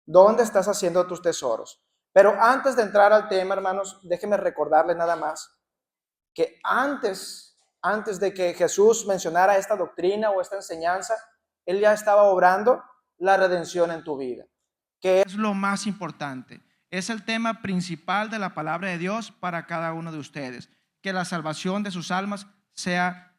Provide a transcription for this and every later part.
¿Dónde estás haciendo tus tesoros? Pero antes de entrar al tema, hermanos, déjenme recordarles nada más que antes de que Jesús mencionara esta doctrina o esta enseñanza, Él ya estaba obrando la redención en tu vida, que es lo más importante. Es el tema principal de la palabra de Dios para cada uno de ustedes. Que la salvación de sus almas sea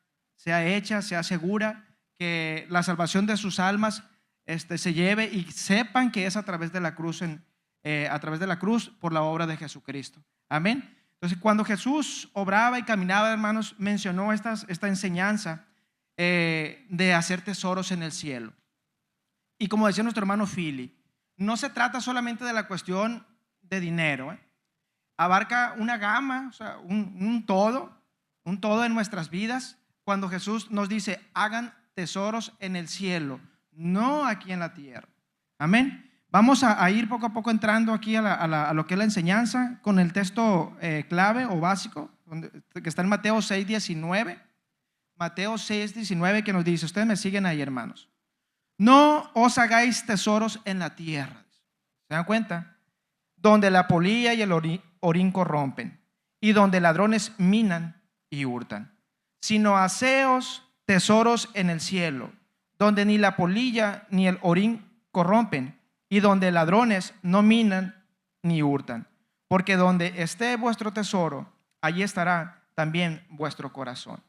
hecha, sea segura, que la salvación de sus almas se lleve y sepan que es a través de la cruz, a través de la cruz por la obra de Jesucristo. Amén. Entonces, cuando Jesús obraba y caminaba, hermanos, mencionó esta enseñanza de hacer tesoros en el cielo. Y como decía nuestro hermano Philly, no se trata solamente de la cuestión de dinero, abarca una gama, o sea, un todo en nuestras vidas. Cuando Jesús nos dice, hagan tesoros en el cielo, no aquí en la tierra. Amén. Vamos a ir poco a poco entrando aquí a lo que es la enseñanza con el texto clave o básico, que está en Mateo 6:19. Mateo 6:19, que nos dice, ustedes me siguen ahí, hermanos. No os hagáis tesoros en la tierra. ¿Se dan cuenta? Donde la polilla y el orín corrompen, y donde ladrones minan y hurtan, sino haceos tesoros en el cielo, donde ni la polilla ni el orín corrompen, y donde ladrones no minan ni hurtan, porque donde esté vuestro tesoro, allí estará también vuestro corazón.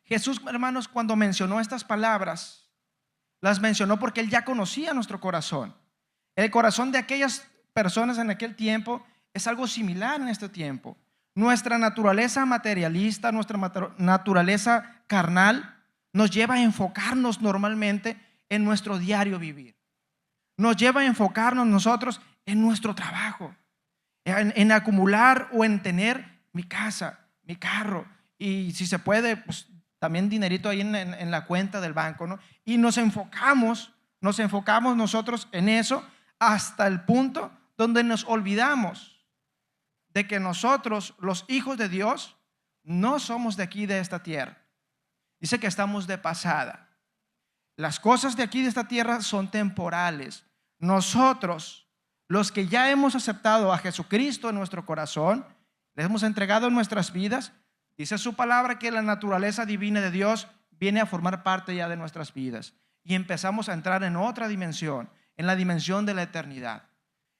Jesús, hermanos, cuando mencionó estas palabras, las mencionó porque Él ya conocía nuestro corazón. El corazón de aquellas personas en aquel tiempo es algo similar en este tiempo. Nuestra naturaleza materialista, nuestra naturaleza carnal nos lleva a enfocarnos normalmente en nuestro diario vivir. Nos lleva a enfocarnos nosotros en nuestro trabajo, en acumular o en tener mi casa, mi carro, y si se puede, pues también dinerito ahí en la cuenta del banco, ¿no? Y nos enfocamos nosotros en eso hasta el punto donde nos olvidamos de que nosotros, los hijos de Dios, no somos de aquí, de esta tierra. Dice que estamos de pasada. Las cosas de aquí, de esta tierra, son temporales. Nosotros, los que ya hemos aceptado a Jesucristo en nuestro corazón, le hemos entregado en nuestras vidas, dice su palabra que la naturaleza divina de Dios viene a formar parte ya de nuestras vidas. Y empezamos a entrar en otra dimensión, en la dimensión de la eternidad.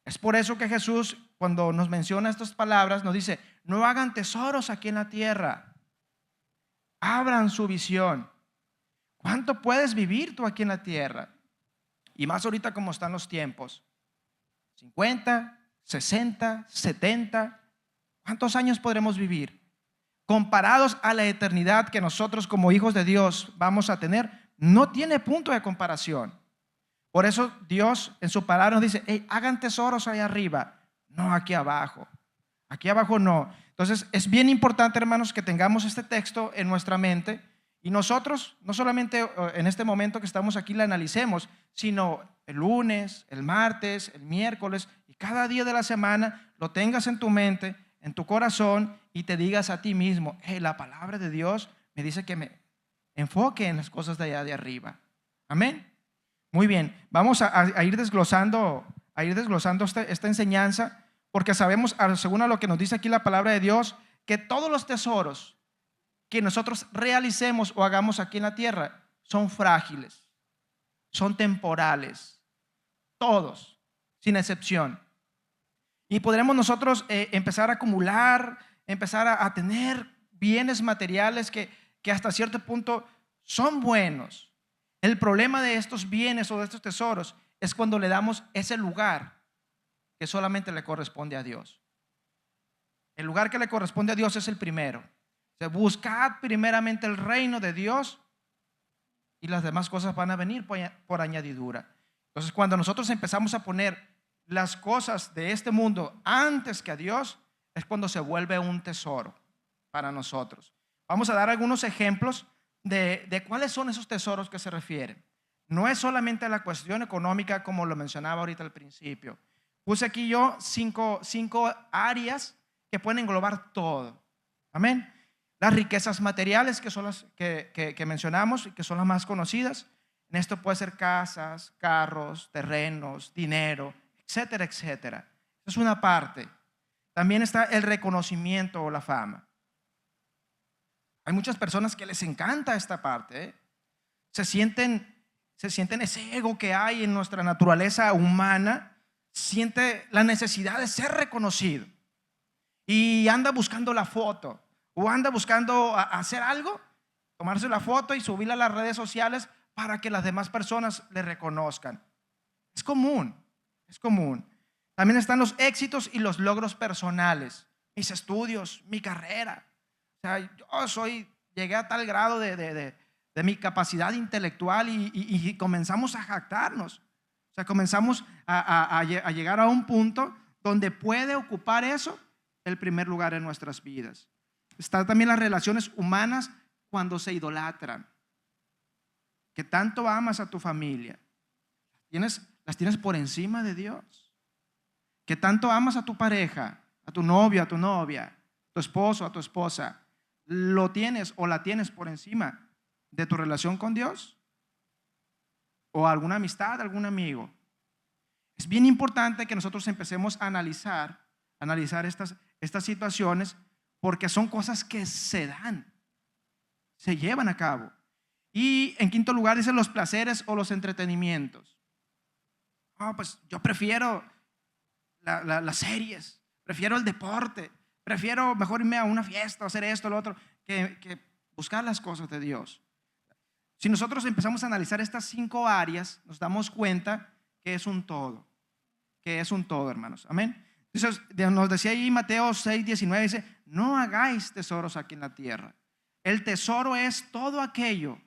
Es por eso que Jesús, cuando nos menciona estas palabras, nos dice, no hagan tesoros aquí en la tierra. Abran su visión. ¿Cuánto puedes vivir tú aquí en la tierra? Y más ahorita como están los tiempos. 50, 60, 70. ¿Cuántos años podremos vivir? Comparados a la eternidad que nosotros como hijos de Dios vamos a tener, no tiene punto de comparación. Por eso Dios en su palabra nos dice, hey, hagan tesoros ahí arriba, no aquí abajo. Aquí abajo no. Entonces es bien importante, hermanos, que tengamos este texto en nuestra mente y nosotros, no solamente en este momento que estamos aquí la analicemos, sino el lunes, el martes, el miércoles y cada día de la semana lo tengas en tu mente, en tu corazón y te digas a ti mismo, hey, la palabra de Dios me dice que me enfoque en las cosas de allá de arriba. Amén. Muy bien, vamos a ir desglosando esta enseñanza, porque sabemos, según a lo que nos dice aquí la palabra de Dios, que todos los tesoros que nosotros realicemos o hagamos aquí en la tierra son frágiles, son temporales, todos, sin excepción. Y podremos nosotros empezar a acumular, empezar a tener bienes materiales que hasta cierto punto son buenos. El problema de estos bienes o de estos tesoros es cuando le damos ese lugar que solamente le corresponde a Dios. El lugar que le corresponde a Dios es el primero. O sea, buscad primeramente el reino de Dios y las demás cosas van a venir por añadidura. Entonces, cuando nosotros empezamos a poner las cosas de este mundo antes que a Dios, es cuando se vuelve un tesoro para nosotros. Vamos a dar algunos ejemplos de cuáles son esos tesoros que se refieren. No es solamente la cuestión económica como lo mencionaba ahorita al principio. Puse aquí yo cinco áreas que pueden englobar todo. Amén. Las riquezas materiales, que son las que mencionamos y que son las más conocidas. En esto puede ser casas, carros, terrenos, dinero, etcétera, etcétera. Esa es una parte. También está el reconocimiento o la fama. Hay muchas personas que les encanta esta parte, ¿eh? Se sienten ese ego que hay en nuestra naturaleza humana, siente la necesidad de ser reconocido y anda buscando la foto o anda buscando hacer algo, tomarse la foto y subirla a las redes sociales para que las demás personas le reconozcan. Es común, es común. También están los éxitos y los logros personales, mis estudios, mi carrera. O sea, llegué a tal grado de mi capacidad intelectual y comenzamos a jactarnos. O sea, comenzamos a llegar a un punto donde puede ocupar eso el primer lugar en nuestras vidas. Están también las relaciones humanas cuando se idolatran. Que tanto amas a tu familia, las tienes por encima de Dios. Que tanto amas a tu pareja, a tu novio, a tu novia, a tu esposo, a tu esposa, lo tienes o la tienes por encima de tu relación con Dios o alguna amistad, algún amigo. Es bien importante que nosotros empecemos a analizar estas situaciones, porque son cosas que se dan, se llevan a cabo. Y en quinto lugar dicen los placeres o los entretenimientos. Pues yo prefiero las series, prefiero el deporte, prefiero mejor irme a una fiesta, hacer esto, lo otro, que buscar las cosas de Dios. Si nosotros empezamos a analizar estas 5 áreas, nos damos cuenta que es un todo, hermanos. Amén. Entonces, nos decía ahí Mateo 6:19, dice, no hagáis tesoros aquí en la tierra. El tesoro es todo aquello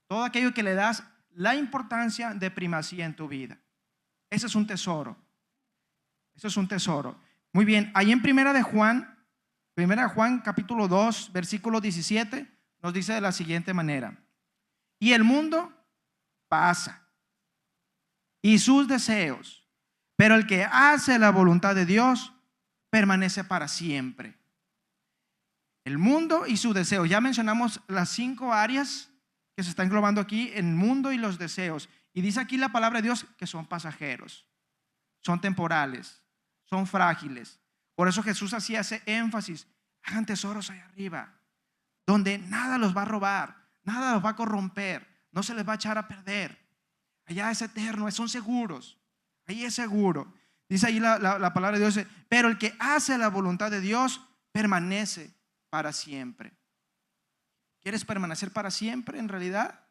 que le das la importancia de primacía en tu vida. Ese es un tesoro. Eso es un tesoro. Muy bien, ahí en Primera de Juan capítulo 2, versículo 17, nos dice de la siguiente manera: y el mundo pasa y sus deseos, pero el que hace la voluntad de Dios permanece para siempre. El mundo y sus deseos. Ya mencionamos las 5 áreas que se están englobando aquí: el mundo y los deseos. Y dice aquí la palabra de Dios que son pasajeros, son temporales, son frágiles. Por eso Jesús hacía ese énfasis: hagan tesoros allá arriba, donde nada los va a robar, nada los va a corromper, no se les va a echar a perder. Allá es eterno, son seguros, ahí es seguro. Dice ahí la palabra de Dios, pero el que hace la voluntad de Dios permanece para siempre. ¿Quieres permanecer para siempre en realidad?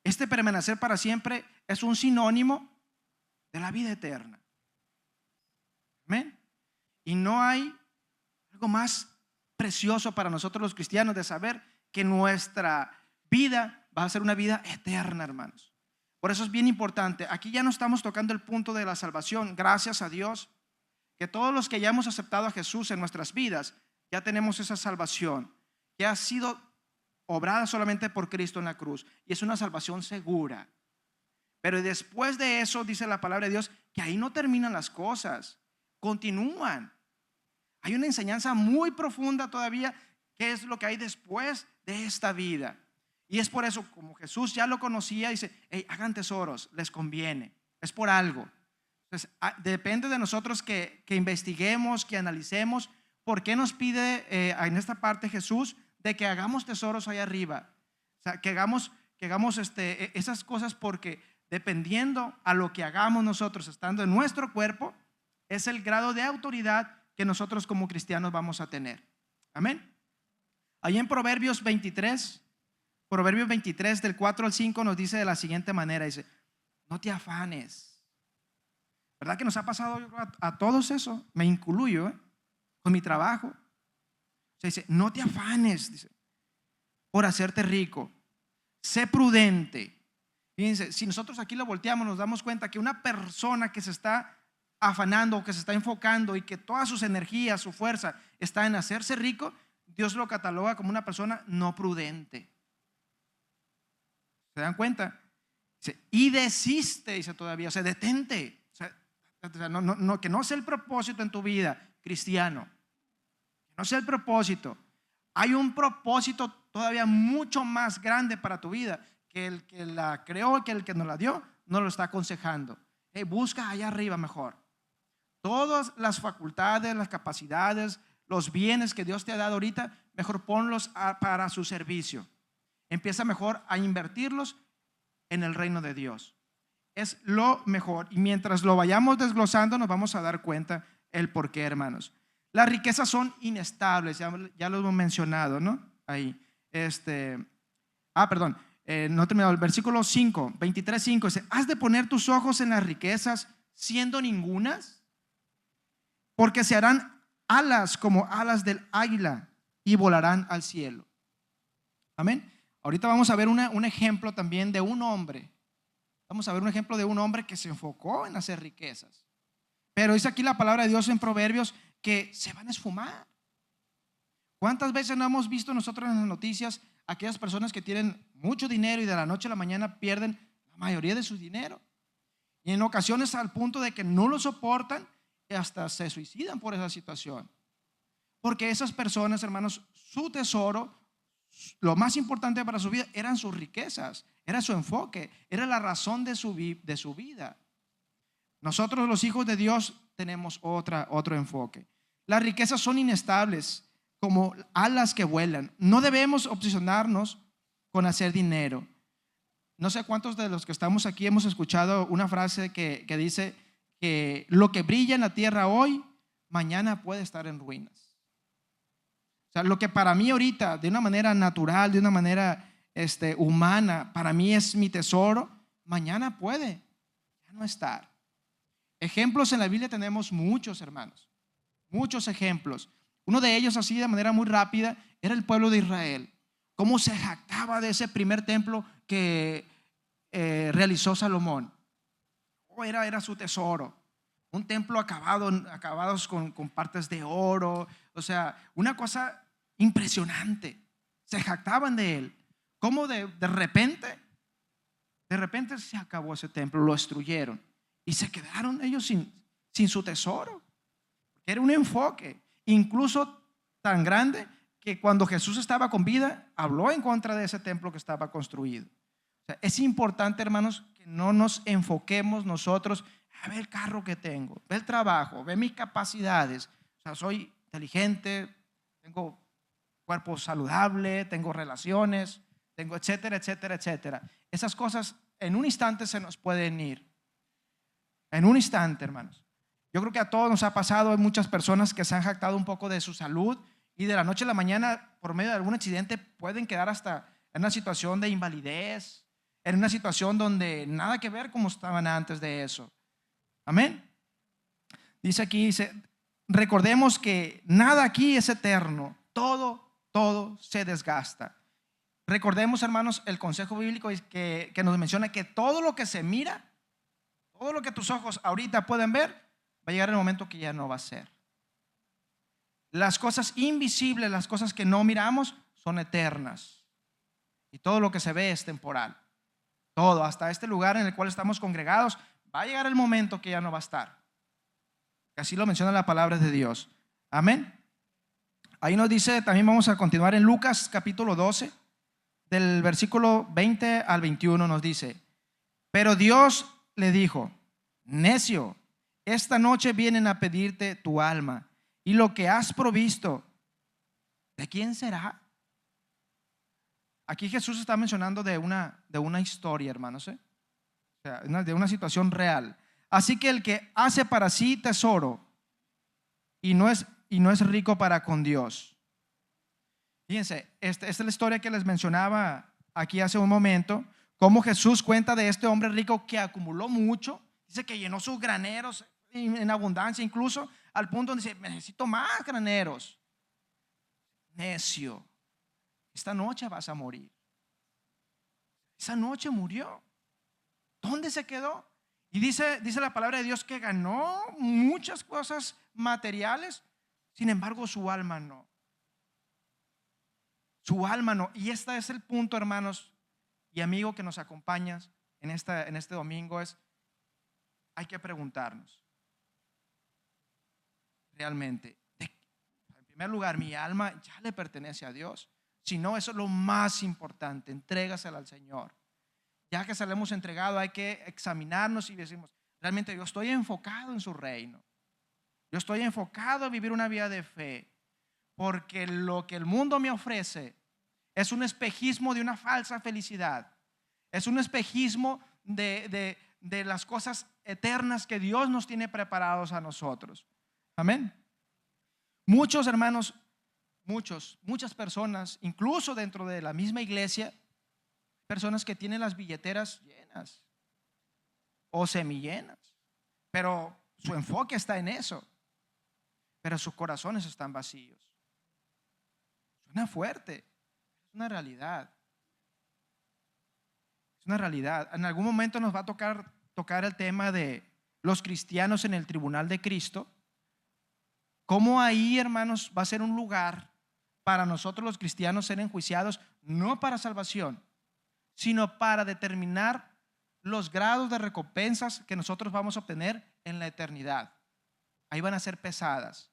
Este permanecer para siempre es un sinónimo de la vida eterna. Amén. Y no hay algo más precioso para nosotros los cristianos de saber que nuestra vida va a ser una vida eterna, hermanos. Por eso es bien importante. Aquí ya no estamos tocando el punto de la salvación. Gracias a Dios que todos los que ya hemos aceptado a Jesús en nuestras vidas, ya tenemos esa salvación que ha sido obrada solamente por Cristo en la cruz, y es una salvación segura. Pero después de eso dice la palabra de Dios que ahí no terminan las cosas, continúan. Hay una enseñanza muy profunda todavía, que es lo que hay después de esta vida. Y es por eso, como Jesús ya lo conocía, dice: hey, hagan tesoros, les conviene, es por algo. Entonces, depende de nosotros que investiguemos, que analicemos por qué nos pide en esta parte Jesús de que hagamos tesoros allá arriba. O sea, que hagamos esas cosas, porque dependiendo a lo que hagamos nosotros estando en nuestro cuerpo, es el grado de autoridad que nosotros como cristianos vamos a tener. Amén. Ahí en Proverbios 23 del 4 al 5 nos dice de la siguiente manera, dice: no te afanes. ¿Verdad que nos ha pasado a todos eso? Me incluyo, con mi trabajo. O sea, dice: no te afanes, dice, por hacerte rico. Sé prudente. Fíjense, si nosotros aquí lo volteamos, nos damos cuenta que una persona que se está afanando, que se está enfocando y que todas sus energías, su fuerza está en hacerse rico, Dios lo cataloga como una persona no prudente. ¿Se dan cuenta? Dice, y desiste, dice todavía, o sea, detente. O sea, que no sea el propósito en tu vida, cristiano. Que no sea el propósito. Hay un propósito todavía mucho más grande para tu vida, que el que la creó, que el que nos la dio, nos lo está aconsejando. Busca allá arriba mejor. Todas las facultades, las capacidades, los bienes que Dios te ha dado ahorita, mejor ponlos para su servicio. Empieza mejor a invertirlos en el reino de Dios. Es lo mejor. Y mientras lo vayamos desglosando, nos vamos a dar cuenta el por qué, hermanos. Las riquezas son inestables, ya lo hemos mencionado, ¿no? Ahí. Perdón, no he terminado. El versículo 5, 23:5 dice: ¿has de poner tus ojos en las riquezas siendo ningunas? Porque se harán alas como alas del águila y volarán al cielo. Amén. Ahorita vamos a ver un ejemplo también de un hombre. Vamos a ver un ejemplo de un hombre que se enfocó en hacer riquezas. Pero dice aquí la palabra de Dios en Proverbios que se van a esfumar. ¿Cuántas veces no hemos visto nosotros en las noticias aquellas personas que tienen mucho dinero y de la noche a la mañana pierden la mayoría de su dinero? Y en ocasiones al punto de que no lo soportan y hasta se suicidan por esa situación. Porque esas personas, hermanos, su tesoro, lo más importante para su vida eran sus riquezas, era su enfoque, era la razón de su vida. Nosotros los hijos de Dios tenemos otro enfoque. Las riquezas son inestables, como alas que vuelan. No debemos obsesionarnos con hacer dinero. No sé cuántos de los que estamos aquí hemos escuchado una frase que dice que lo que brilla en la tierra hoy, mañana puede estar en ruinas. O sea, lo que para mí ahorita, de una manera natural, de una manera humana, para mí es mi tesoro, mañana puede ya no estar. Ejemplos en la Biblia tenemos muchos, hermanos, muchos ejemplos. Uno de ellos, así de manera muy rápida, era el pueblo de Israel. Cómo se jactaba de ese primer templo que realizó Salomón. Era su tesoro. Un templo acabados con partes de oro. O sea, una cosa impresionante. Se jactaban de él. Cómo de repente se acabó ese templo, lo destruyeron. Y se quedaron ellos sin su tesoro. Era un enfoque, incluso tan grande que cuando Jesús estaba con vida, habló en contra de ese templo que estaba construido. O sea, es importante, hermanos, que no nos enfoquemos nosotros a ver el carro que tengo, ver el trabajo, ver mis capacidades. O sea, soy inteligente, tengo cuerpo saludable, tengo relaciones, tengo etcétera, etcétera, etcétera. Esas cosas en un instante se nos pueden ir. En un instante, hermanos. Yo creo que a todos nos ha pasado. Hay muchas personas que se han jactado un poco de su salud y de la noche a la mañana, por medio de algún accidente, pueden quedar hasta en una situación de invalidez, en una situación donde nada que ver como estaban antes de eso. Amén. Dice aquí, recordemos que nada aquí es eterno, todo se desgasta. Recordemos, hermanos, el consejo bíblico que nos menciona que todo lo que se mira, todo lo que tus ojos ahorita pueden ver, va a llegar el momento que ya no va a ser. Las cosas invisibles, las cosas que no miramos, son eternas. Y todo lo que se ve es temporal. Todo, hasta este lugar en el cual estamos congregados, va a llegar el momento que ya no va a estar. Así lo menciona la palabra de Dios. Amén. Ahí nos dice, también vamos a continuar en Lucas capítulo 12, del versículo 20 al 21 nos dice: pero Dios le dijo: necio, esta noche vienen a pedirte tu alma, y lo que has provisto, ¿de quién será? Aquí Jesús está mencionando de una historia, hermanos, O sea, de una situación real. Así que el que hace para sí tesoro y no es rico para con Dios. Fíjense, esta es la historia que les mencionaba aquí hace un momento. Cómo Jesús cuenta de este hombre rico que acumuló mucho. Dice que llenó sus graneros en abundancia, incluso al punto donde dice: necesito más graneros. Necio, esta noche vas a morir. Esa noche murió. ¿Dónde se quedó? Y dice la palabra de Dios que ganó muchas cosas materiales, sin embargo su alma no. Su alma no. Y este es el punto, hermanos y amigo que nos acompañas en este domingo, hay que preguntarnos realmente, en primer lugar, mi alma ya le pertenece a Dios. Si no, eso es lo más importante, entrégasela al Señor. ya que se le hemos entregado, hay que examinarnos y decimos, realmente yo estoy enfocado en su reino. Yo estoy enfocado a vivir una vida de fe, porque lo que el mundo me ofrece es un espejismo de una falsa felicidad. Es un espejismo de las cosas eternas que Dios nos tiene preparados a nosotros. Amén. Muchos hermanos, muchas personas, incluso dentro de la misma iglesia, personas que tienen las billeteras llenas o semillenas, pero su enfoque está en eso, pero sus corazones están vacíos. Suena fuerte, es una realidad. Es una realidad. En algún momento nos va a tocar el tema de los cristianos en el tribunal de Cristo. Cómo ahí, hermanos, va a ser un lugar para nosotros los cristianos ser enjuiciados, no para salvación, sino para determinar los grados de recompensas que nosotros vamos a obtener en la eternidad. Ahí van a ser pesadas.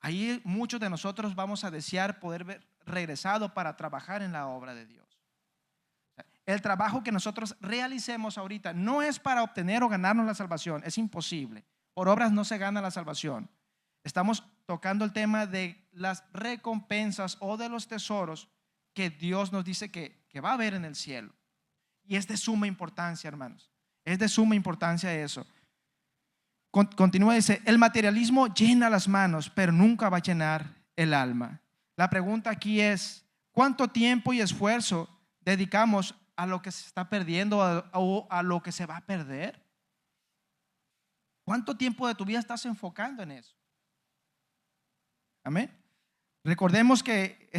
Ahí muchos de nosotros vamos a desear poder ver regresado para trabajar en la obra de Dios. El trabajo que nosotros realicemos ahorita no es para obtener o ganarnos la salvación, es imposible. Por obras no se gana la salvación. Estamos tocando el tema de las recompensas o de los tesoros que Dios nos dice que va a haber en el cielo. Y es de suma importancia, hermanos. Es de suma importancia eso. Continúa, dice, el materialismo llena las manos, pero nunca va a llenar el alma. La pregunta aquí es, ¿cuánto tiempo y esfuerzo dedicamos a lo que se está perdiendo o a lo que se va a perder? ¿Cuánto tiempo de tu vida estás enfocando en eso? Amén. Recordemos que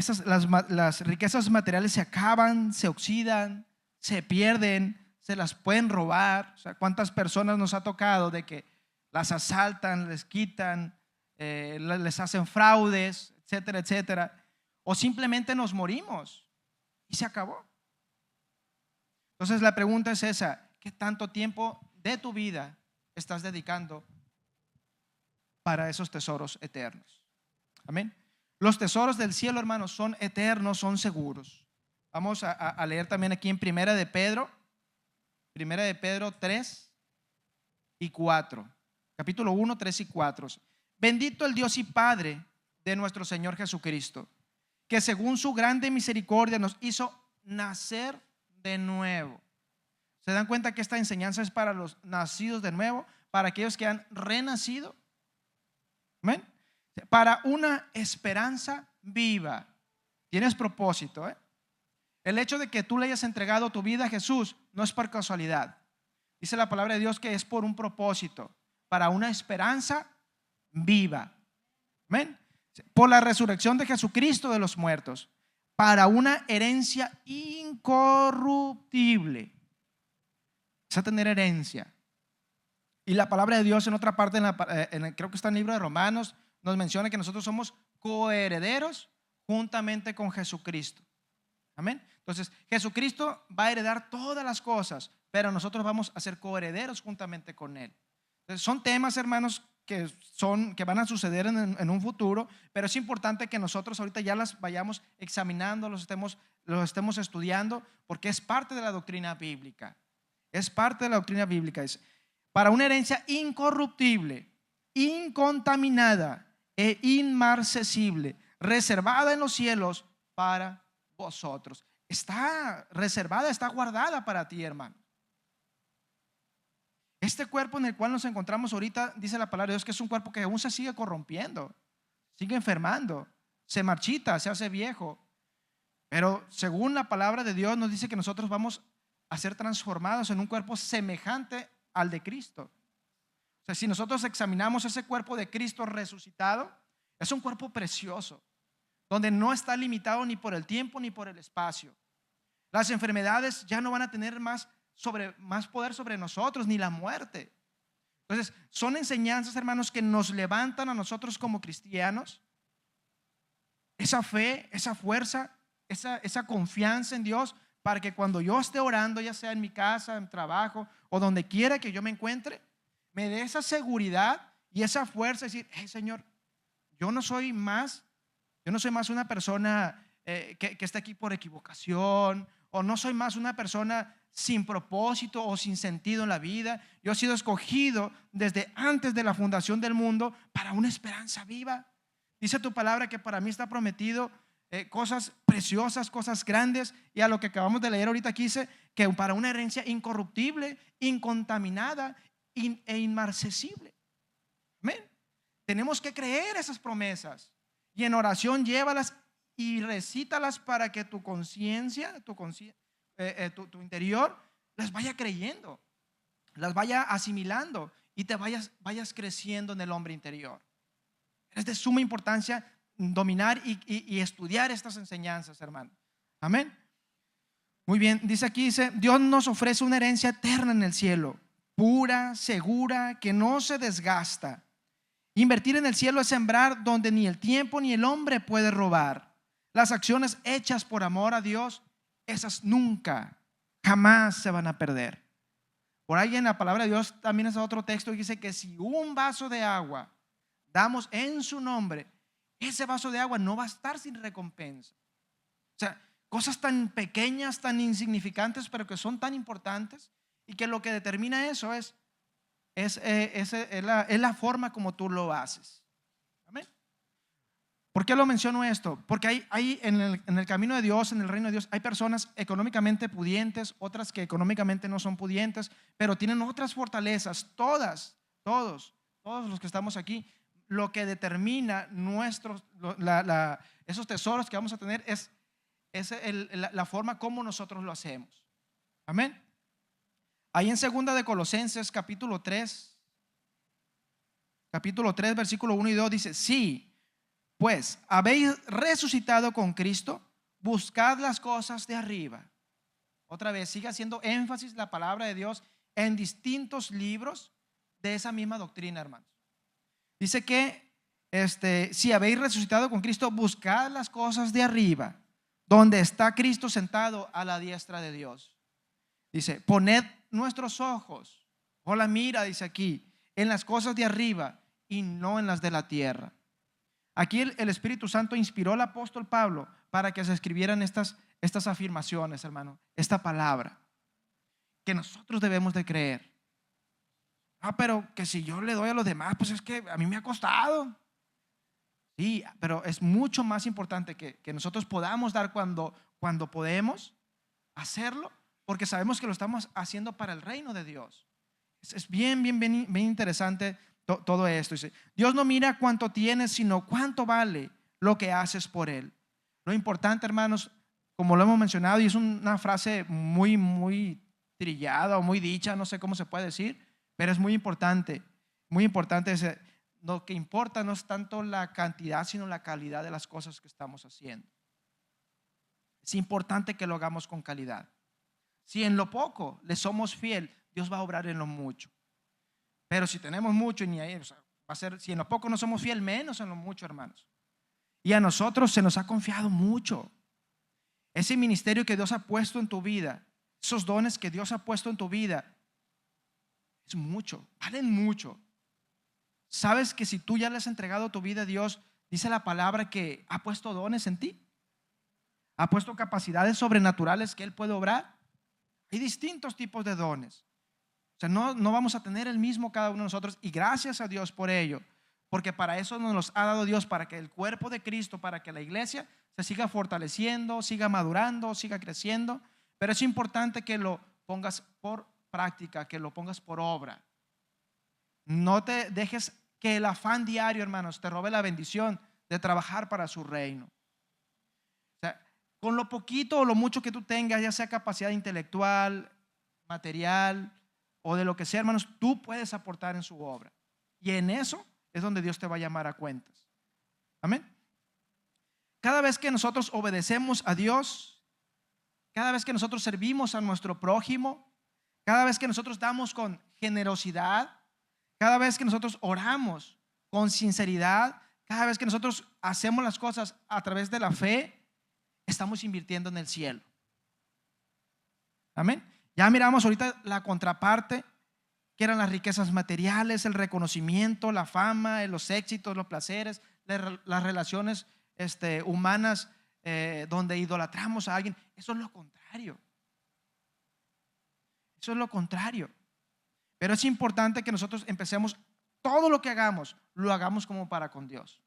las riquezas materiales se acaban, se oxidan, se pierden, se las pueden robar. O sea, ¿cuántas personas nos ha tocado de que las asaltan, les quitan, les hacen fraudes, etcétera, etcétera? O simplemente nos morimos y se acabó. Entonces la pregunta es esa: ¿qué tanto tiempo de tu vida estás dedicando para esos tesoros eternos? Amén. Los tesoros del cielo, hermanos, son eternos, son seguros. Vamos a leer también aquí en Primera de Pedro 3 y 4. Capítulo 1, 3 y 4. Bendito el Dios y Padre de nuestro Señor Jesucristo, que según su grande misericordia nos hizo nacer de nuevo. ¿Se dan cuenta que esta enseñanza es para los nacidos de nuevo, para aquellos que han renacido? Amén. Para una esperanza viva. Tienes propósito, ¿eh? El hecho de que tú le hayas entregado tu vida a Jesús no es por casualidad. Dice la palabra de Dios que es por un propósito, para una esperanza viva. Amén. Por la resurrección de Jesucristo de los muertos, para una herencia incorruptible. Es a tener herencia. Y la palabra de Dios en otra parte, creo que está en el libro de Romanos, nos menciona que nosotros somos coherederos juntamente con Jesucristo. Amén. Entonces, Jesucristo va a heredar todas las cosas, pero nosotros vamos a ser coherederos juntamente con Él. Entonces, son temas, hermanos, que van a suceder en un futuro, pero es importante que nosotros ahorita ya las vayamos examinando, los estemos estudiando, porque es parte de la doctrina bíblica. Es parte de la doctrina bíblica. Es para una herencia incorruptible, incontaminada e inmarcesible, reservada en los cielos para vosotros. Está reservada, está guardada para ti, hermano. Este cuerpo en el cual nos encontramos ahorita, dice la palabra de Dios, que es un cuerpo que aún se sigue corrompiendo, sigue enfermando, se marchita, se hace viejo. Pero según la palabra de Dios nos dice que nosotros vamos a ser transformados en un cuerpo semejante al de Cristo. O sea, si nosotros examinamos ese cuerpo de Cristo resucitado, es un cuerpo precioso, donde no está limitado ni por el tiempo ni por el espacio. Las enfermedades ya no van a tener más poder sobre nosotros, ni la muerte. Entonces, son enseñanzas, hermanos, que nos levantan a nosotros como cristianos. Esa fe, esa fuerza, esa confianza en Dios, para que cuando yo esté orando, ya sea en mi casa, en trabajo o donde quiera que yo me encuentre, me dé esa seguridad y esa fuerza de decir: hey, Señor, yo no soy más una persona que está aquí por equivocación, o no soy más una persona sin propósito o sin sentido en la vida. Yo he sido escogido desde antes de la fundación del mundo para una esperanza viva. Dice tu palabra que para mí está prometido cosas preciosas, cosas grandes, y a lo que acabamos de leer ahorita aquí dice que para una herencia incorruptible, incontaminada e inmarcesible. Amén. Tenemos que creer esas promesas y en oración llévalas y recítalas para que tu conciencia, tu interior las vaya creyendo, las vaya asimilando y te vayas creciendo en el hombre interior. Es de suma importancia dominar y estudiar estas enseñanzas, hermano. Amén. Muy bien, dice aquí, Dios nos ofrece una herencia eterna en el cielo, pura, segura, que no se desgasta. Invertir en el cielo es sembrar donde ni el tiempo ni el hombre puede robar. Las acciones hechas por amor a Dios, esas nunca, jamás se van a perder. Por ahí en la palabra de Dios también es otro texto que dice que si un vaso de agua damos en su nombre, ese vaso de agua no va a estar sin recompensa. O sea, cosas tan pequeñas, tan insignificantes, pero que son tan importantes, y que lo que determina eso es la forma como tú lo haces. Amén. ¿Por qué lo menciono esto? Porque hay en el camino de Dios, en el reino de Dios, hay personas económicamente pudientes, otras que económicamente no son pudientes, pero tienen otras fortalezas. Todos los que estamos aquí, lo que determina esos tesoros que vamos a tener es la forma como nosotros lo hacemos. Amén. Ahí en 2 de Colosenses capítulo 3 versículo 1 y 2 dice: sí, pues habéis resucitado con Cristo, buscad las cosas de arriba. Otra vez sigue haciendo énfasis la palabra de Dios en distintos libros de esa misma doctrina, hermanos. Dice que si habéis resucitado con Cristo, buscad las cosas de arriba, donde está Cristo sentado a la diestra de Dios. Dice: poned nuestros ojos, o la mira, dice aquí, en las cosas de arriba y no en las de la tierra. Aquí el Espíritu Santo inspiró al apóstol Pablo para que se escribieran estas afirmaciones, hermano, esta palabra que nosotros debemos de creer. Pero que si yo le doy a los demás, pues es que a mí me ha costado. Sí, pero es mucho más importante que nosotros podamos dar cuando podemos hacerlo, porque sabemos que lo estamos haciendo para el reino de Dios. Es bien interesante todo esto. Dice: Dios no mira cuánto tienes, sino cuánto vale lo que haces por Él. Lo importante, hermanos, como lo hemos mencionado, y es una frase muy trillada o muy dicha, no sé cómo se puede decir, pero es muy importante. Lo que importa no es tanto la cantidad, sino la calidad de las cosas que estamos haciendo. Es importante que lo hagamos con calidad. Si en lo poco le somos fiel, Dios va a obrar en lo mucho. Pero si tenemos mucho y ni ahí, va a ser, si en lo poco no somos fiel, menos en lo mucho, hermanos. Y a nosotros se nos ha confiado mucho. Ese ministerio que Dios ha puesto en tu vida, esos dones que Dios ha puesto en tu vida, es mucho, valen mucho. ¿Sabes que si tú ya le has entregado tu vida a Dios, dice la palabra que ha puesto dones en ti? Ha puesto capacidades sobrenaturales que Él puede obrar. Hay distintos tipos de dones. O sea, no vamos a tener el mismo cada uno de nosotros, y gracias a Dios por ello, porque para eso nos los ha dado Dios, para que el cuerpo de Cristo, para que la iglesia se siga fortaleciendo, siga madurando, siga creciendo. Pero es importante que lo pongas por práctica, que lo pongas por obra. No te dejes que el afán diario, hermanos, te robe la bendición de trabajar para su reino. O sea, con lo poquito o lo mucho que tú tengas, ya sea capacidad intelectual, material o de lo que sea, hermanos, tú puedes aportar en su obra. Y en eso es donde Dios te va a llamar a cuentas. Amén. Cada vez que nosotros obedecemos a Dios, cada vez que nosotros servimos a nuestro prójimo, cada vez que nosotros damos con generosidad, cada vez que nosotros oramos con sinceridad, cada vez que nosotros hacemos las cosas a través de la fe, estamos invirtiendo en el cielo. Amén. Ya miramos ahorita la contraparte, que eran las riquezas materiales, el reconocimiento, la fama, los éxitos, los placeres, las relaciones humanas, donde idolatramos a alguien. Eso es lo contrario. Eso es lo contrario. Pero es importante que nosotros empecemos, todo lo que hagamos, lo hagamos como para con Dios.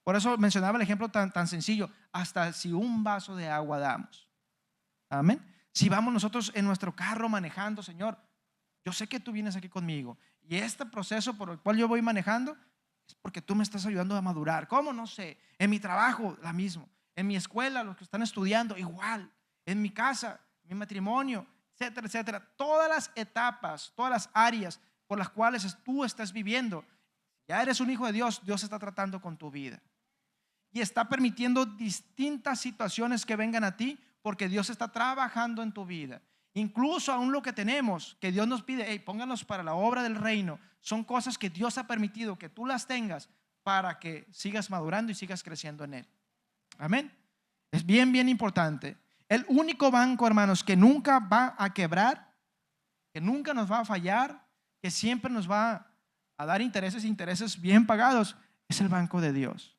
Por eso mencionaba el ejemplo tan sencillo, hasta si un vaso de agua damos. Amén. Si vamos nosotros en nuestro carro manejando, Señor, yo sé que tú vienes aquí conmigo y este proceso por el cual yo voy manejando es porque tú me estás ayudando a madurar. ¿Cómo? No sé. En mi trabajo, la misma. En mi escuela, los que están estudiando, igual. En mi casa, mi matrimonio, etcétera, etcétera. Todas las etapas, todas las áreas por las cuales tú estás viviendo. Ya eres un hijo de Dios, Dios está tratando con tu vida. Y está permitiendo distintas situaciones que vengan a ti porque Dios está trabajando en tu vida. Incluso aún lo que tenemos, que Dios nos pide, hey, pónganos para la obra del reino, son cosas que Dios ha permitido que tú las tengas para que sigas madurando y sigas creciendo en Él. Amén. Es bien, bien importante. El único banco, hermanos, que nunca va a quebrar, que nunca nos va a fallar, que siempre nos va a dar intereses bien pagados, es el banco de Dios.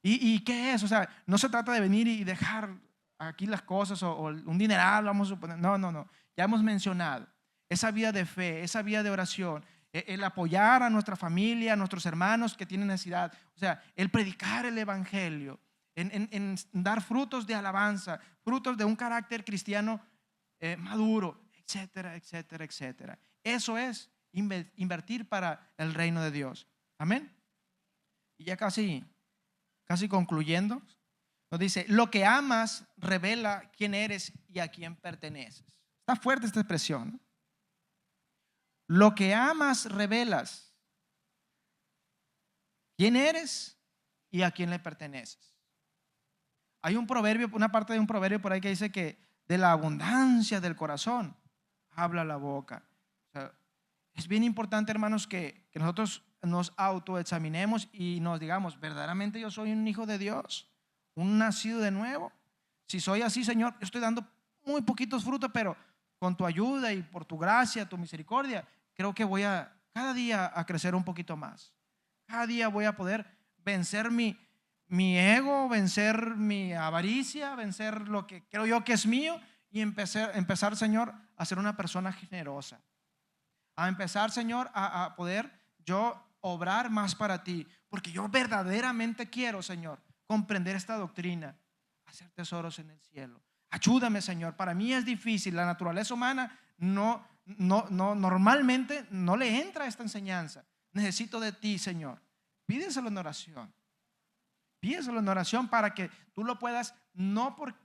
¿Y qué es? O sea, no se trata de venir y dejar aquí las cosas o un dineral, vamos a suponer. No, no, no. Ya hemos mencionado esa vida de fe, esa vida de oración, el apoyar a nuestra familia, a nuestros hermanos que tienen necesidad. O sea, el predicar el evangelio, en dar frutos de alabanza, frutos de un carácter cristiano maduro, etcétera, etcétera, etcétera. Eso es invertir para el reino de Dios. Amén. Y ya casi concluyendo, nos dice, lo que amas revela quién eres y a quién perteneces. Está fuerte esta expresión, ¿no? Lo que amas revelas quién eres y a quién le perteneces. Hay un proverbio, una parte de un proverbio por ahí que dice que de la abundancia del corazón habla la boca. O sea, es bien importante, hermanos, que nosotros nos autoexaminemos y nos digamos, ¿verdaderamente yo soy un hijo de Dios? ¿Un nacido de nuevo? Si soy así, Señor, yo estoy dando muy poquitos frutos, pero con tu ayuda y por tu gracia, tu misericordia, creo que voy a cada día a crecer un poquito más. Cada día voy a poder vencer mi ego, vencer mi avaricia, vencer lo que creo yo que es mío y empezar, Señor, a ser una persona generosa. A empezar, Señor, a poder yo obrar más para ti, porque yo verdaderamente quiero, Señor, comprender esta doctrina, hacer tesoros en el cielo. Ayúdame, Señor. Para mí es difícil. La naturaleza humana normalmente no le entra esta enseñanza. Necesito de ti, Señor. Pídeselo en oración. Pídeselo en oración para que tú lo puedas, no por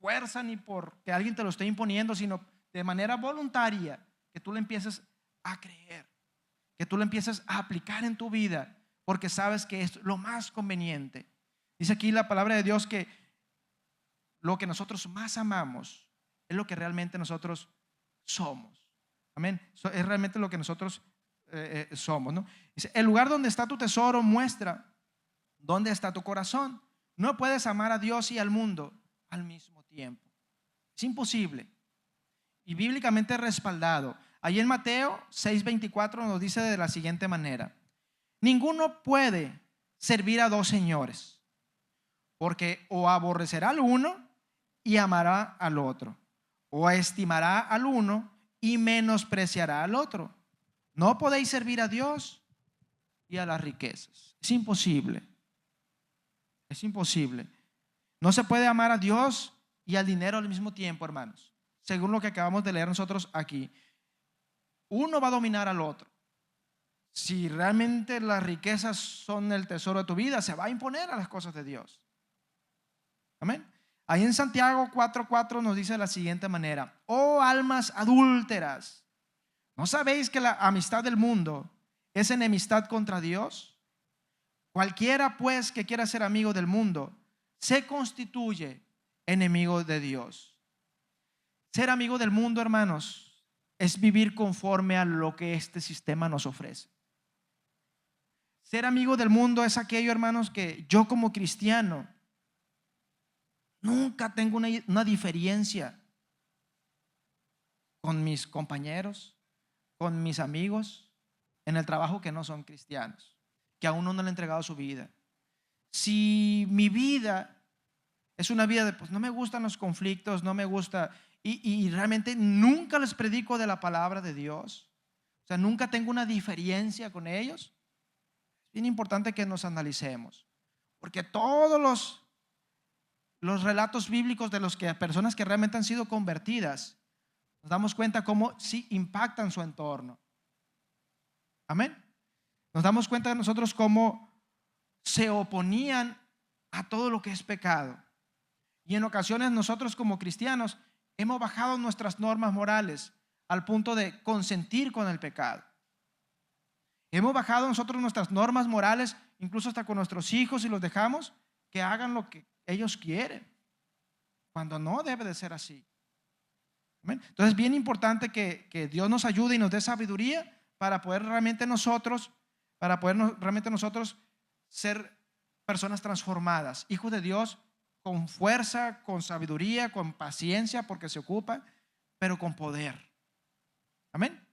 fuerza ni porque alguien te lo esté imponiendo, sino de manera voluntaria, que tú le empieces a creer, que tú lo empieces a aplicar en tu vida, porque sabes que es lo más conveniente. Dice aquí la palabra de Dios que lo que nosotros más amamos es lo que realmente nosotros somos. Amén. Es realmente lo que nosotros somos, ¿no? Dice, el lugar donde está tu tesoro muestra dónde está tu corazón. No puedes amar a Dios y al mundo al mismo tiempo. Es imposible. Y bíblicamente respaldado. Ahí en Mateo 6:24 nos dice de la siguiente manera: ninguno puede servir a dos señores, porque o aborrecerá al uno y amará al otro, o estimará al uno y menospreciará al otro. No podéis servir a Dios y a las riquezas. Es imposible. Es imposible. No se puede amar a Dios y al dinero al mismo tiempo, hermanos. Según lo que acabamos de leer nosotros aquí, uno va a dominar al otro. Si realmente las riquezas son el tesoro de tu vida, se va a imponer a las cosas de Dios. Amén. Ahí en Santiago 4:4 nos dice de la siguiente manera: oh almas adúlteras, ¿no sabéis que la amistad del mundo es enemistad contra Dios? Cualquiera pues que quiera ser amigo del mundo se constituye enemigo de Dios. Ser amigo del mundo, hermanos, es vivir conforme a lo que este sistema nos ofrece. Ser amigo del mundo es aquello, hermanos, que yo como cristiano nunca tengo una diferencia con mis compañeros, con mis amigos en el trabajo que no son cristianos, que aún no le han entregado su vida. Si mi vida es una vida de, pues no me gustan los conflictos, no me gusta, y realmente nunca les predico de la palabra de Dios. O sea, nunca tengo una diferencia con ellos. Es bien importante que nos analicemos, porque todos los relatos bíblicos de los que personas que realmente han sido convertidas, nos damos cuenta cómo sí impactan su entorno. Amén. Nos damos cuenta de nosotros cómo se oponían a todo lo que es pecado. Y en ocasiones nosotros como cristianos hemos bajado nuestras normas morales al punto de consentir con el pecado. Hemos bajado nosotros nuestras normas morales, incluso hasta con nuestros hijos, y los dejamos que hagan lo que ellos quieren, cuando no debe de ser así. ¿Amén? Entonces es bien importante que Dios nos ayude y nos dé sabiduría para poder realmente nosotros ser personas transformadas, hijos de Dios, con fuerza, con sabiduría, con paciencia, porque se ocupa, pero con poder. Amén.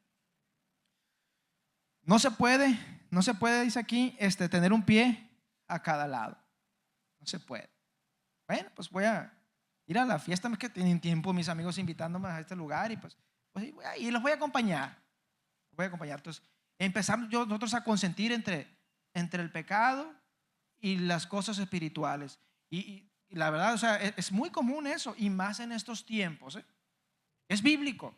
No se puede, dice aquí, tener un pie a cada lado. No se puede. Bueno, pues voy a ir a la fiesta, es que tienen tiempo mis amigos invitándome a este lugar, y pues y los voy a acompañar. Entonces empezamos nosotros a consentir entre el pecado y las cosas espirituales. Y la verdad, o sea, es muy común eso, y más en estos tiempos. Es bíblico.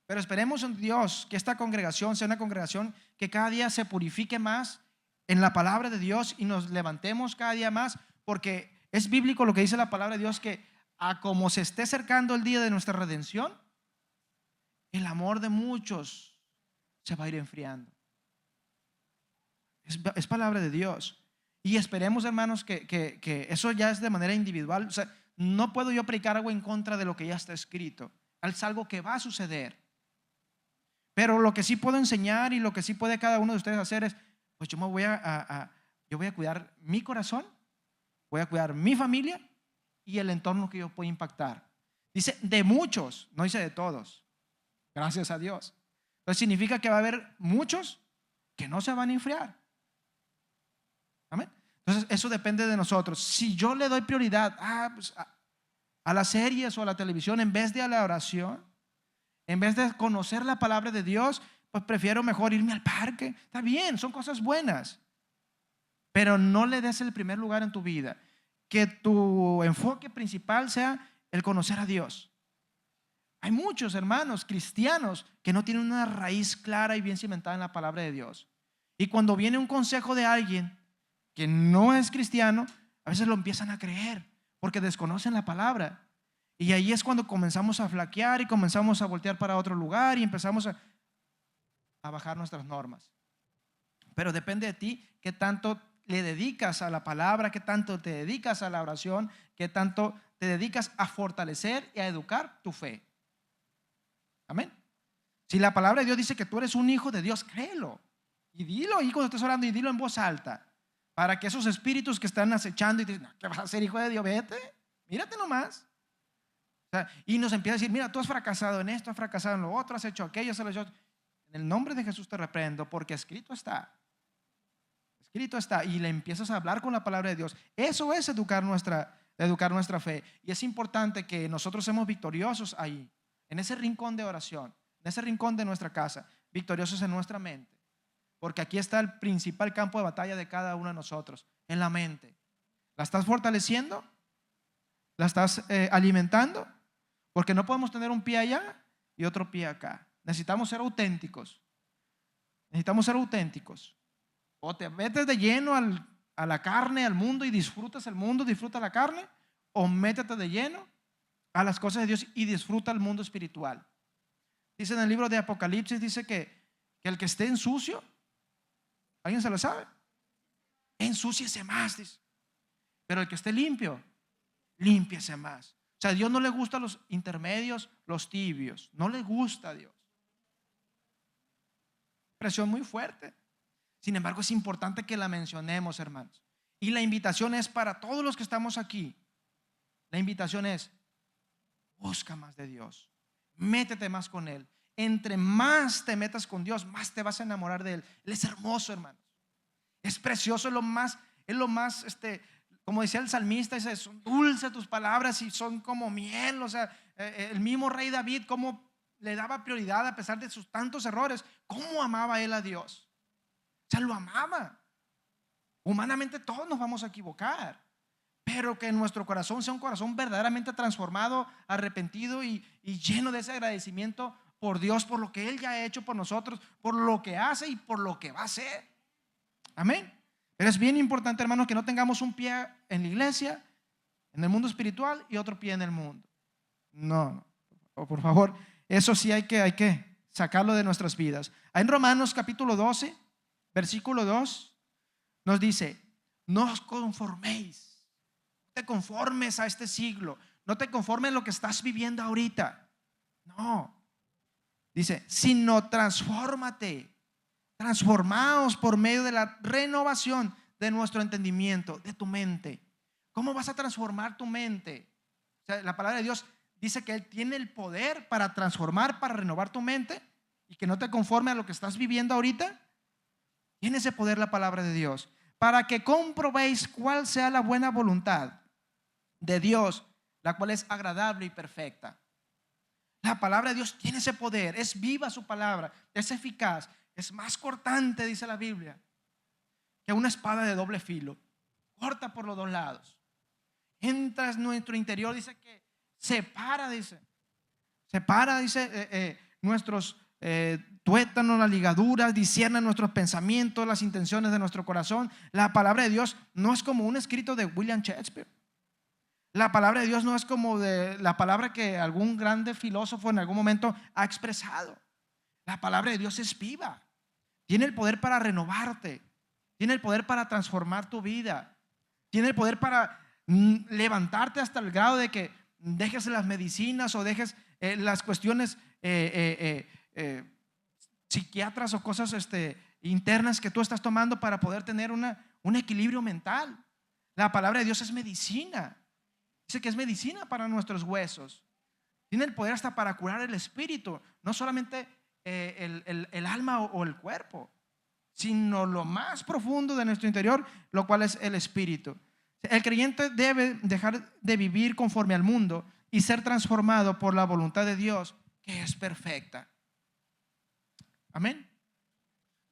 Pero esperemos en Dios que esta congregación sea una congregación que cada día se purifique más en la palabra de Dios y nos levantemos cada día más, porque es bíblico lo que dice la palabra de Dios, que a como se esté acercando el día de nuestra redención, el amor de muchos se va a ir enfriando. Es palabra de Dios. Y esperemos, hermanos, que eso ya es de manera individual. O sea, no puedo yo predicar algo en contra de lo que ya está escrito. Es algo que va a suceder. Pero lo que sí puedo enseñar y lo que sí puede cada uno de ustedes hacer es, pues yo voy a cuidar mi corazón, voy a cuidar mi familia y el entorno que yo puedo impactar. Dice de muchos, no dice de todos. Gracias a Dios. Entonces significa que va a haber muchos que no se van a enfriar. Amén. Entonces eso depende de nosotros. Si yo le doy prioridad pues, a las series o a la televisión en vez de a la oración, en vez de conocer la palabra de Dios, pues prefiero mejor irme al parque. Está bien, son cosas buenas, pero no le des el primer lugar en tu vida. Que tu enfoque principal sea el conocer a Dios. Hay muchos hermanos cristianos que no tienen una raíz clara y bien cimentada en la palabra de Dios. Y cuando viene un consejo de alguien que no es cristiano, a veces lo empiezan a creer porque desconocen la palabra. Y ahí es cuando comenzamos a flaquear y comenzamos a voltear para otro lugar y empezamos a bajar nuestras normas. Pero depende de ti qué tanto le dedicas a la palabra, qué tanto te dedicas a la oración, qué tanto te dedicas a fortalecer y a educar tu fe. Amén. Si la palabra de Dios dice que tú eres un hijo de Dios, créelo. Y dilo ahí cuando estés orando, y dilo en voz alta, para que esos espíritus que están acechando y te dicen, ¿qué vas a hacer, hijo de Dios? Vete, mírate nomás. O sea, y nos empieza a decir, mira, tú has fracasado en esto, has fracasado en lo otro, has hecho aquello, has hecho otro. En el nombre de Jesús te reprendo, porque escrito está. Escrito está. Y le empiezas a hablar con la palabra de Dios. Eso es educar nuestra fe. Y es importante que nosotros seamos victoriosos ahí, en ese rincón de oración, en ese rincón de nuestra casa, victoriosos en nuestra mente. Porque aquí está el principal campo de batalla de cada uno de nosotros, en la mente. ¿La estás fortaleciendo? ¿La estás alimentando? Porque no podemos tener un pie allá y otro pie acá. Necesitamos ser auténticos. O te metes de lleno a la carne, al mundo, y disfrutas el mundo, disfruta la carne, o métete de lleno a las cosas de Dios y disfruta el mundo espiritual. Dice en el libro de Apocalipsis, dice que el que esté en sucio, ¿alguien se lo sabe? Ensúciese más, dice. Pero el que esté limpio, límpiese más. O sea, a Dios no le gustan los intermedios, los tibios. No le gusta a Dios. Presión muy fuerte. Sin embargo, es importante que la mencionemos, hermanos. Y la invitación es para todos los que estamos aquí. La invitación es, busca más de Dios. Métete más con Él. Entre más te metas con Dios, más te vas a enamorar de Él. Él es hermoso, hermanos. Es precioso, es lo más como decía el salmista, dice, son dulces tus palabras y son como miel. O sea, el mismo rey David, cómo le daba prioridad a pesar de sus tantos errores, cómo amaba él a Dios. O sea, lo amaba. Humanamente todos nos vamos a equivocar, pero que nuestro corazón sea un corazón verdaderamente transformado, arrepentido y lleno de ese agradecimiento por Dios, por lo que Él ya ha hecho por nosotros, por lo que hace y por lo que va a hacer. Amén. Pero es bien importante, hermanos, que no tengamos un pie en la iglesia, en el mundo espiritual, y otro pie en el mundo. No, por favor, eso sí hay que sacarlo de nuestras vidas. En Romanos capítulo 12, versículo 2, nos dice: no os conforméis, no te conformes a este siglo, no te conformes a lo que estás viviendo ahorita. No, dice, sino transfórmate, transformaos por medio de la renovación de nuestro entendimiento, de tu mente. ¿Cómo vas a transformar tu mente? O sea, la palabra de Dios dice que Él tiene el poder para transformar, para renovar tu mente, y que no te conforme a lo que estás viviendo ahorita. Tiene ese poder la palabra de Dios, para que comprobéis cuál sea la buena voluntad de Dios, la cual es agradable y perfecta. La palabra de Dios tiene ese poder, es viva su palabra, es eficaz, es más cortante, dice la Biblia, que una espada de doble filo, corta por los dos lados. Entra en nuestro interior, dice que separa, nuestros tuétanos, las ligaduras, discierne nuestros pensamientos, las intenciones de nuestro corazón. La palabra de Dios no es como un escrito de William Shakespeare. La palabra de Dios no es como de la palabra que algún grande filósofo en algún momento ha expresado. La palabra de Dios es viva, tiene el poder para renovarte, tiene el poder para transformar tu vida, tiene el poder para levantarte hasta el grado de que dejes las medicinas o dejes las cuestiones psiquiatras o cosas internas que tú estás tomando para poder tener un equilibrio mental. La palabra de Dios es medicina. Dice que es medicina para nuestros huesos. Tiene el poder hasta para curar el espíritu, no solamente el alma o el cuerpo, sino lo más profundo de nuestro interior, lo cual es el espíritu. El creyente debe dejar de vivir conforme al mundo y ser transformado por la voluntad de Dios, que es perfecta. Amén.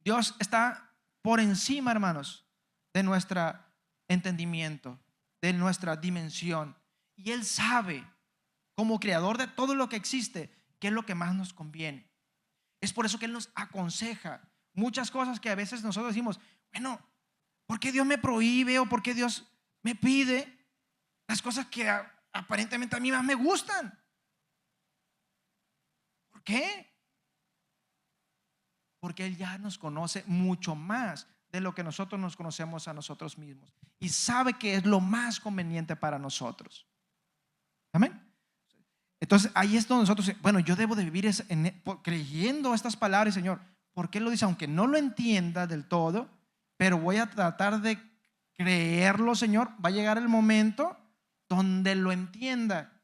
Dios está por encima, hermanos, de nuestro entendimiento, de nuestra dimensión, y Él sabe, como creador de todo lo que existe, qué es lo que más nos conviene. Es por eso que Él nos aconseja muchas cosas que a veces nosotros decimos, bueno, ¿por qué Dios me prohíbe o por qué Dios me pide las cosas que aparentemente a mí más me gustan? ¿Por qué? Porque Él ya nos conoce mucho más de lo que nosotros nos conocemos a nosotros mismos y sabe que es lo más conveniente para nosotros. Amén. Entonces ahí es donde nosotros, bueno, yo debo de vivir creyendo estas palabras, Señor. ¿Por qué lo dice? Aunque no lo entienda del todo, pero voy a tratar de creerlo, Señor. Va a llegar el momento donde lo entienda,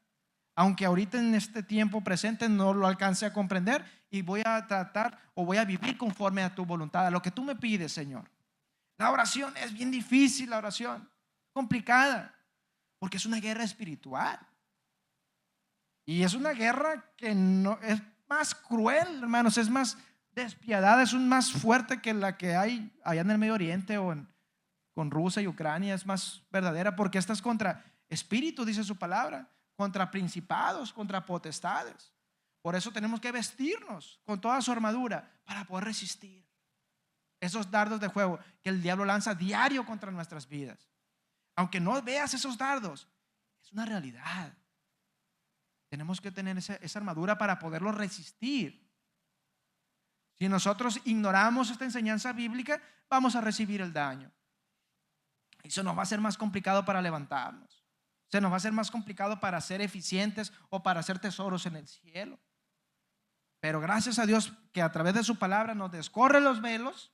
aunque ahorita en este tiempo presente no lo alcance a comprender, y voy a tratar o voy a vivir conforme a tu voluntad, a lo que tú me pides, Señor. La oración es bien difícil, la oración complicada, porque es una guerra espiritual. Y es una guerra que no es más cruel, hermanos, es más despiadada, es más fuerte que la que hay allá en el Medio Oriente o con Rusia y Ucrania. Es más verdadera porque esta es contra espíritus, dice su palabra, contra principados, contra potestades. Por eso tenemos que vestirnos con toda su armadura para poder resistir esos dardos de fuego que el diablo lanza diario contra nuestras vidas. Aunque no veas esos dardos, es una realidad. Tenemos que tener esa armadura para poderlo resistir. Si nosotros ignoramos esta enseñanza bíblica, vamos a recibir el daño. Eso nos va a ser más complicado para levantarnos. Se nos va a ser más complicado para ser eficientes o para hacer tesoros en el cielo. Pero gracias a Dios que a través de su palabra nos descorre los velos,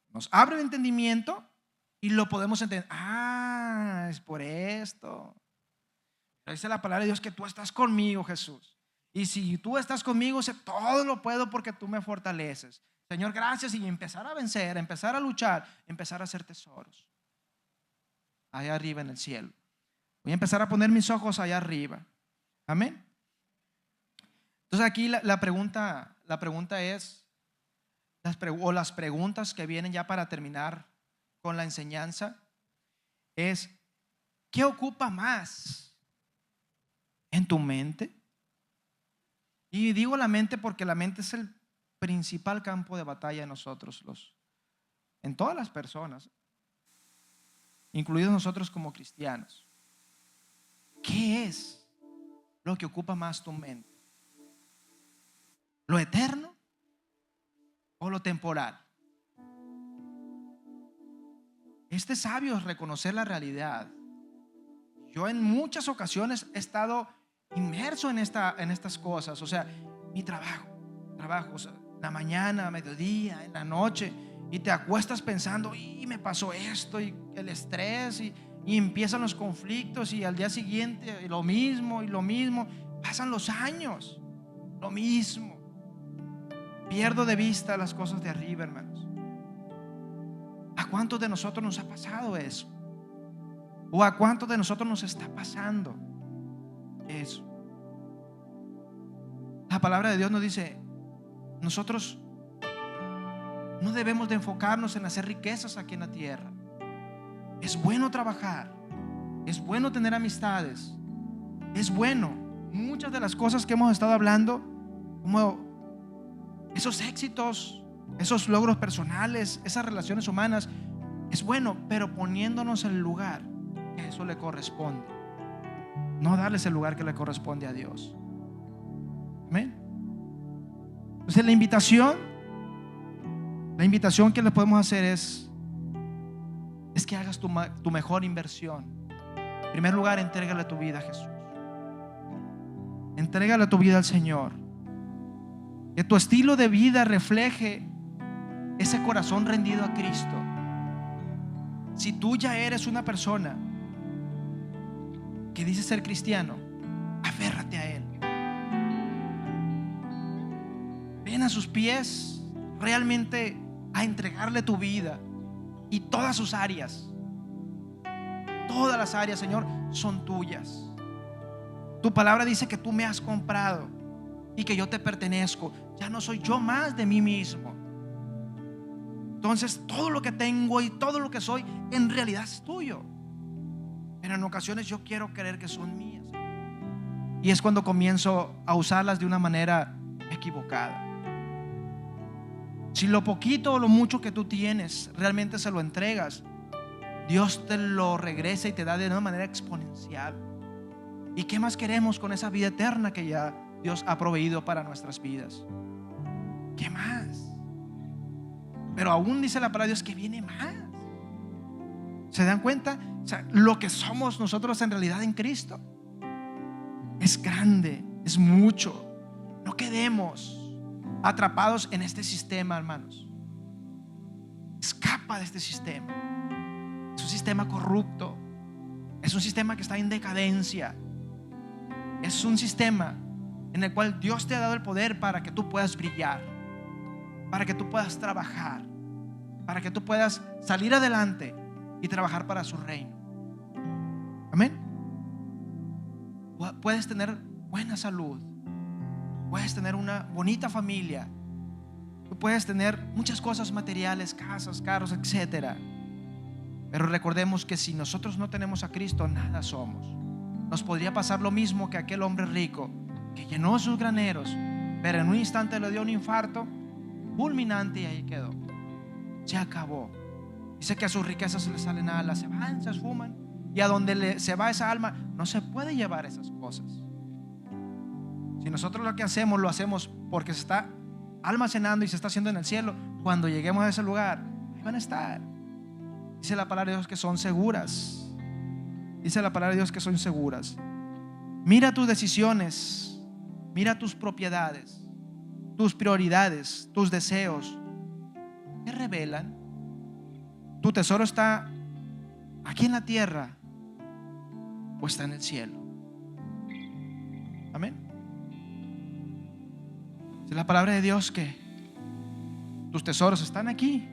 nos abre el entendimiento y lo podemos entender. Ah, es por esto. Dice la palabra de Dios que tú estás conmigo, Jesús. Y si tú estás conmigo, todo lo puedo porque tú me fortaleces. Señor, gracias. Y empezar a vencer, empezar a luchar, empezar a hacer tesoros. allá arriba en el cielo. Voy a empezar a poner mis ojos allá arriba. Amén. Entonces aquí la pregunta es, las preguntas que vienen ya para terminar con la enseñanza es: ¿qué ocupa más en tu mente? Y digo la mente porque la mente es el principal campo de batalla en nosotros, en todas las personas, incluidos nosotros como cristianos. ¿Qué es lo que ocupa más tu mente? ¿Lo eterno o lo temporal? Este sabio es reconocer la realidad. Yo en muchas ocasiones he estado inmerso en estas cosas. O sea, mi trabajo, o sea, en la mañana, a mediodía, en la noche, y te acuestas pensando, y me pasó esto, y el estrés, y empiezan los conflictos, y al día siguiente y lo mismo. Pasan los años, lo mismo. Pierdo de vista las cosas de arriba, hermanos. ¿A cuántos de nosotros nos ha pasado eso? ¿O a cuántos de nosotros nos está pasando eso? La palabra de Dios nos dice: nosotros no debemos de enfocarnos en hacer riquezas aquí en la tierra. Es bueno trabajar, es bueno tener amistades, es bueno muchas de las cosas que hemos estado hablando, como esos éxitos, esos logros personales, esas relaciones humanas. Es bueno, pero poniéndonos en el lugar que eso le corresponde, no darles el lugar que le corresponde a Dios. Amén. Entonces la invitación que le podemos hacer es que hagas tu mejor inversión. En primer lugar, entrégale tu vida a Jesús. Entrégale tu vida al Señor. Que tu estilo de vida refleje ese corazón rendido a Cristo. Si tú ya eres una persona que dice ser cristiano, aférrate a Él. Ven a sus pies realmente a entregarle tu vida y todas sus áreas. Todas las áreas, Señor, son tuyas. Tu palabra dice que tú me has comprado y que yo te pertenezco. Ya no soy yo más de mí mismo. Entonces todo lo que tengo y todo lo que soy en realidad es tuyo, pero en ocasiones yo quiero creer que son mías, y es cuando comienzo a usarlas de una manera equivocada. Si lo poquito o lo mucho que tú tienes realmente se lo entregas, Dios te lo regresa y te da de una manera exponencial. ¿Y qué más queremos con esa vida eterna que ya Dios ha proveído para nuestras vidas? ¿Qué más? Pero aún dice la palabra de Dios que viene más. ¿Se dan cuenta? O sea, lo que somos nosotros en realidad en Cristo es grande, es mucho. No quedemos atrapados en este sistema, hermanos. Escapa de este sistema. Es un sistema corrupto. Es un sistema que está en decadencia. Es un sistema en el cual Dios te ha dado el poder para que tú puedas brillar, para que tú puedas trabajar, para que tú puedas salir adelante y trabajar para su reino. Amén. Puedes tener buena salud, puedes tener una bonita familia, tú puedes tener muchas cosas materiales, casas, carros, etcétera. Pero recordemos que si nosotros no tenemos a Cristo, nada somos. Nos podría pasar lo mismo que aquel hombre rico que llenó sus graneros, pero en un instante le dio un infarto fulminante y ahí quedó. Se acabó. Dice que a sus riquezas se le salen alas, se van, se esfuman, y a donde se va esa alma no se puede llevar esas cosas. Si nosotros lo que hacemos lo hacemos porque se está almacenando y se está haciendo en el cielo, cuando lleguemos a ese lugar ahí van a estar. Dice la palabra de Dios que son seguras. Dice la palabra de Dios que son seguras. Mira tus decisiones, mira tus propiedades, tus prioridades, tus deseos. ¿Qué revelan? ¿Tu tesoro está aquí en la tierra o está en el cielo? Amén. Es la palabra de Dios que tus tesoros están aquí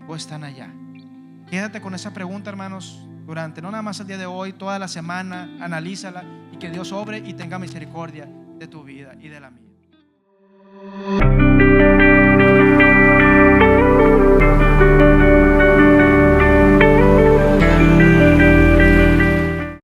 o están allá. Quédate con esa pregunta, hermanos, durante no nada más el día de hoy, toda la semana, analízala y que Dios obre y tenga misericordia de tu vida y de la mía.